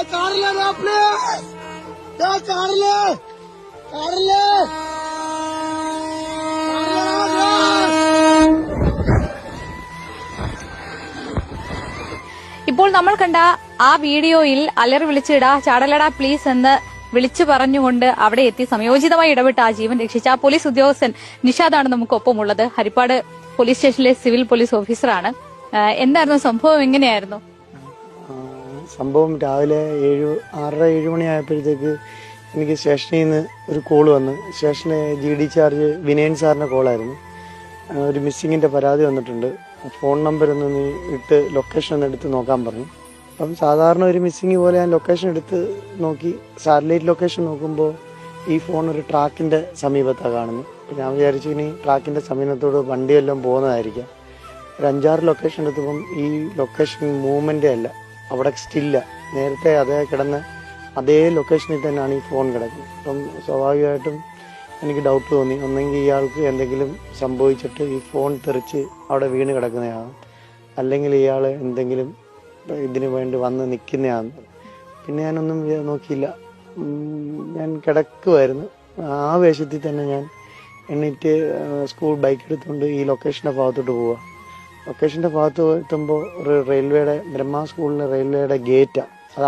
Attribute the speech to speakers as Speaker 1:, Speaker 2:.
Speaker 1: ഇപ്പോൾ നമ്മൾ കണ്ട ആ വീഡിയോയിൽ അലറി വിളിച്ചിടാ ചാടലടാ പ്ലീസ് എന്ന് വിളിച്ചു പറഞ്ഞുകൊണ്ട് അവിടെ എത്തി സമയോചിതമായി ഇടപെട്ട് ആ ജീവൻ രക്ഷിച്ച ആ പോലീസ് ഉദ്യോഗസ്ഥൻ നിഷാദാണ് നമുക്കൊപ്പമുള്ളത്. ഹരിപ്പാട് പോലീസ് സ്റ്റേഷനിലെ സിവിൽ പോലീസ് ഓഫീസറാണ്. എന്തായിരുന്നു സംഭവം? എങ്ങനെയായിരുന്നു
Speaker 2: സംഭവം? രാവിലെ 6:30-7 മണിയായപ്പോഴത്തേക്ക് എനിക്ക് സ്റ്റേഷനിൽ നിന്ന് ഒരു കോള് വന്ന്. സ്റ്റേഷനിലെ GD ചാർജ് വിനയൻ സാറിന്റെ കോളായിരുന്നു. ഒരു മിസ്സിങ്ങിന്റെ പരാതി വന്നിട്ടുണ്ട്, ഫോൺ നമ്പർ ഒന്ന് നീ ഇട്ട് ലൊക്കേഷൻ ഒന്ന് എടുത്ത് നോക്കാൻ പറഞ്ഞു. അപ്പം സാധാരണ ഒരു മിസ്സിങ് പോലെ ഞാൻ ലൊക്കേഷൻ എടുത്ത് നോക്കി. സാറ്റലൈറ്റ് ലൊക്കേഷൻ നോക്കുമ്പോൾ ഈ ഫോൺ ഒരു ട്രാക്കിന്റെ സമീപത്താണ് കാണുന്നത്. ഞാൻ വിചാരിച്ചു ഇനി ട്രാക്കിന്റെ സമീപത്തോട് വണ്ടിയെല്ലാം പോകുന്നതായിരിക്കാം. ഒരു 5-6 ലൊക്കേഷൻ എടുത്തപ്പം ഈ ലൊക്കേഷൻ മൂവ്മെന്റ് അല്ല, അവിടെ സ്റ്റില്ല. നേരത്തെ അതേ കിടന്ന അതേ ലൊക്കേഷനിൽ തന്നെയാണ് ഈ ഫോൺ കിടക്കുന്നത്. അപ്പം സ്വാഭാവികമായിട്ടും എനിക്ക് ഡൗട്ട് തോന്നി, ഒന്നെങ്കിൽ ഇയാൾക്ക് എന്തെങ്കിലും സംഭവിച്ചിട്ട് ഈ ഫോൺ തെറിച്ച് അവിടെ വീണ് കിടക്കുന്നതാണ്, അല്ലെങ്കിൽ ഇയാൾ എന്തെങ്കിലും ഇതിനു വേണ്ടി വന്ന് നിൽക്കുന്നതാണ്. പിന്നെ ഞാനൊന്നും നോക്കിയില്ല, ഞാൻ കിടക്കുമായിരുന്നു. ആ വേഷത്തിൽ തന്നെ ഞാൻ എണ്ണീറ്റ് സ്കൂൾ ബൈക്ക് എടുത്തുകൊണ്ട് ഈ ലൊക്കേഷൻ്റെ ഭാഗത്തോട്ട് പോവുക. ലൊക്കേഷൻ്റെ ഭാഗത്ത് എത്തുമ്പോൾ ഒരു റെയിൽവേയുടെ ബ്രഹ്മ സ്കൂളിലെ റെയിൽവേയുടെ ഗേറ്റാണ്, അത്